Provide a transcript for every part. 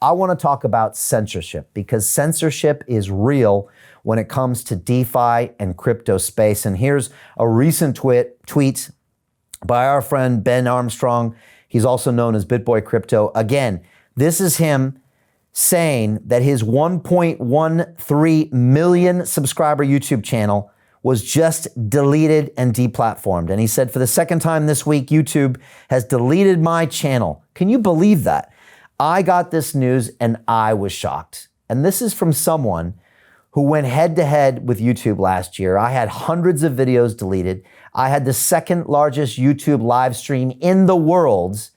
I want to talk about censorship because censorship is real when it comes to DeFi and crypto space. And here's a recent tweet by our friend Ben Armstrong. He's also known as BitBoy Crypto. Again, this is him saying that his 1.13 million subscriber YouTube channel was just deleted and deplatformed. And he said, for the second time this week, YouTube has deleted my channel. Can you believe that? I got this news and I was shocked. And this is from someone who went head to head with YouTube last year. I had hundreds of videos deleted. I had the second largest YouTube live stream in the world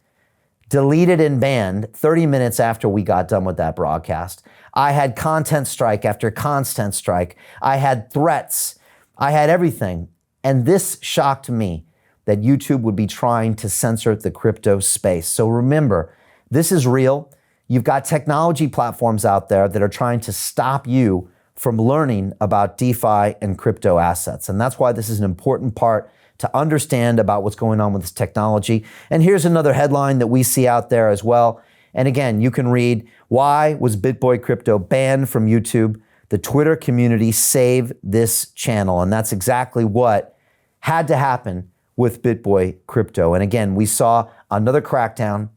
deleted and banned 30 minutes after we got done with that broadcast. I had content strike after content strike. I had threats. I had everything. And this shocked me that YouTube would be trying to censor the crypto space. So remember, this is real. You've got technology platforms out there that are trying to stop you from learning about DeFi and crypto assets. And that's why this is an important part to understand about what's going on with this technology. And here's another headline that we see out there as well. And again, you can read, why was BitBoy Crypto banned from YouTube? The Twitter community saved this channel. And that's exactly what had to happen with BitBoy Crypto. And again, we saw another crackdown.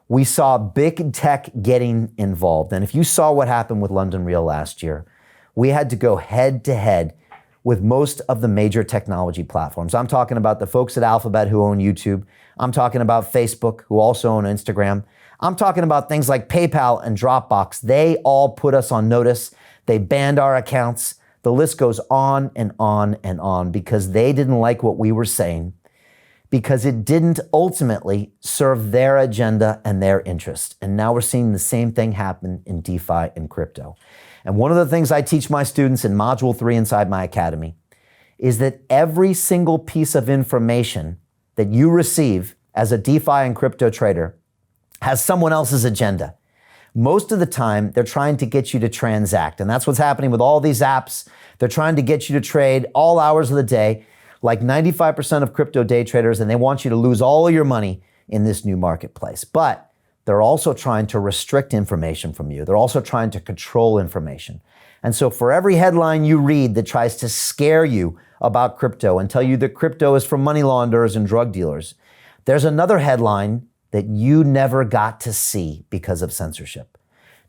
We saw big tech getting involved. And if you saw what happened with London Real last year, we had to go head to head with most of the major technology platforms. I'm talking about the folks at Alphabet who own YouTube. I'm talking about Facebook, who also own Instagram. I'm talking about things like PayPal and Dropbox. They all put us on notice. They banned our accounts. The list goes on and on and on because they didn't like what we were saying, because it didn't ultimately serve their agenda and their interest. And now we're seeing the same thing happen in DeFi and crypto. And one of the things I teach my students in Module 3 inside my academy is that every single piece of information that you receive as a DeFi and crypto trader has someone else's agenda. Most of the time, they're trying to get you to transact. And that's what's happening with all these apps. They're trying to get you to trade all hours of the day, like 95% of crypto day traders, and they want you to lose all of your money in this new marketplace. But they're also trying to restrict information from you. They're also trying to control information. And so for every headline you read that tries to scare you about crypto and tell you that crypto is for money launderers and drug dealers, there's another headline that you never got to see because of censorship.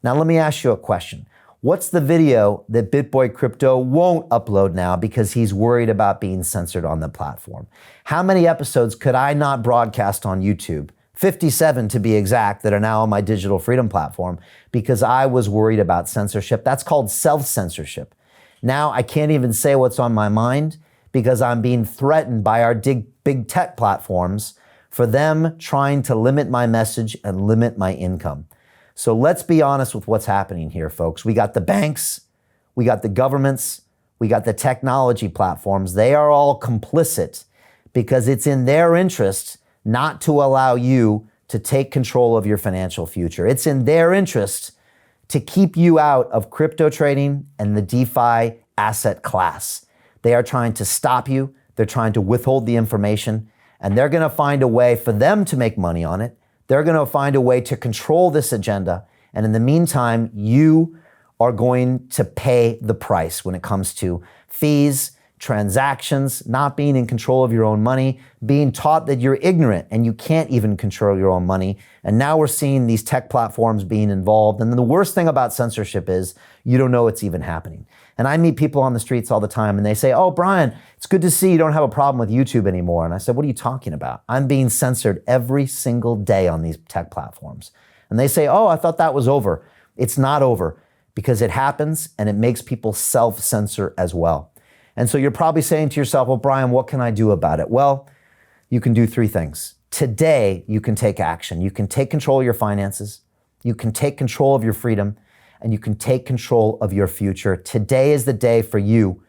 Now let me ask you a question. What's the video that BitBoy Crypto won't upload now because he's worried about being censored on the platform? How many episodes could I not broadcast on YouTube? 57 to be exact, that are now on my digital freedom platform because I was worried about censorship. That's called self-censorship. Now I can't even say what's on my mind because I'm being threatened by our big tech platforms for them trying to limit my message and limit my income. So let's be honest with what's happening here, folks. We got the banks, we got the governments, we got the technology platforms. They are all complicit because it's in their interest not to allow you to take control of your financial future. It's in their interest to keep you out of crypto trading and the DeFi asset class. They are trying to stop you. They're trying to withhold the information, and they're going to find a way for them to make money on it. They're going to find a way to control this agenda. And in the meantime, you are going to pay the price when it comes to fees, transactions, not being in control of your own money, being taught that you're ignorant and you can't even control your own money. And now we're seeing these tech platforms being involved. And then the worst thing about censorship is you don't know it's even happening. And I meet people on the streets all the time and they say, oh, Brian, it's good to see you don't have a problem with YouTube anymore. And I said, what are you talking about? I'm being censored every single day on these tech platforms. And they say, oh, I thought that was over. It's not over because it happens and it makes people self-censor as well. And so you're probably saying to yourself, well, Brian, what can I do about it? Well, you can do three things. Today, you can take action. You can take control of your finances. You can take control of your freedom, and you can take control of your future. Today is the day for you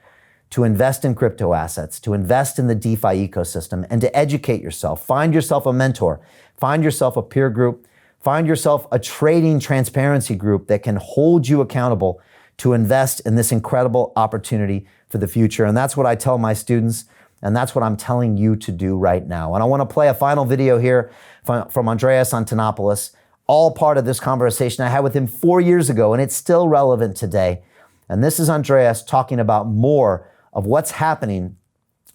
to invest in crypto assets, to invest in the DeFi ecosystem, and to educate yourself. Find yourself a mentor. Find yourself a peer group. Find yourself a trading transparency group that can hold you accountable to invest in this incredible opportunity for the future. And that's what I tell my students, and that's what I'm telling you to do right now. And I want to play a final video here from Andreas Antonopoulos all part of this conversation I had with him 4 years ago, and it's still relevant today. And this is Andreas talking about more of what's happening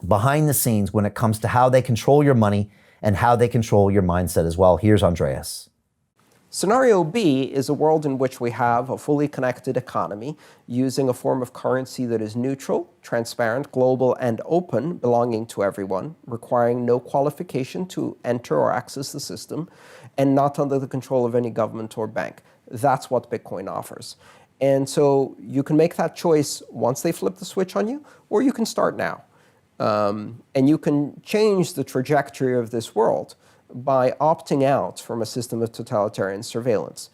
behind the scenes when it comes to how they control your money and how they control your mindset as well. Here's Andreas. Scenario B is a world in which we have a fully connected economy using a form of currency that is neutral, transparent, global, and open, belonging to everyone, requiring no qualification to enter or access the system, and not under the control of any government or bank. That's what Bitcoin offers. And so you can make that choice once they flip the switch on you, or you can start now. And you can change the trajectory of this world by opting out from a system of totalitarian surveillance.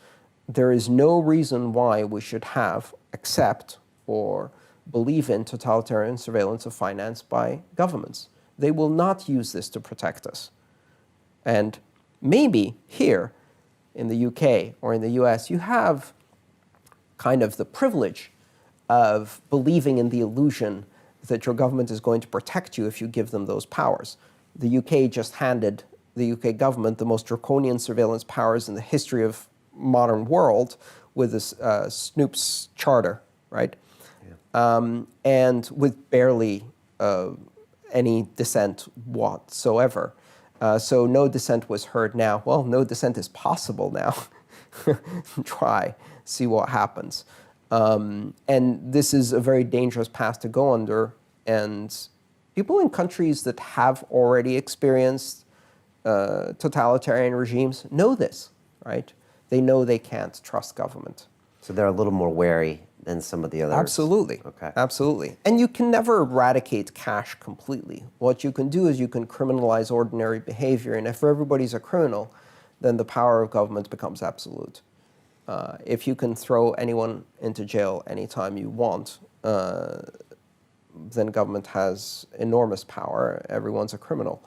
There is no reason why we should accept or believe in totalitarian surveillance of finance by governments. They will not use this to protect us. And maybe here in the UK or in the US, you have kind of the privilege of believing in the illusion that your government is going to protect you if you give them those powers. The UK just handed the UK government the most draconian surveillance powers in the history of modern world with this Snoop's charter, right? Yeah. And with barely any dissent whatsoever. So no dissent was heard now. Well, no dissent is possible now. Try, see what happens. And this is a very dangerous path to go under. And people in countries that have already experienced totalitarian regimes know this, right? They know they can't trust government. So they're a little more wary than some of the others? Absolutely. Okay. Absolutely. And you can never eradicate cash completely. What you can do is you can criminalize ordinary behavior, and if everybody's a criminal, then the power of government becomes absolute. If you can throw anyone into jail anytime you want, then government has enormous power. Everyone's a criminal.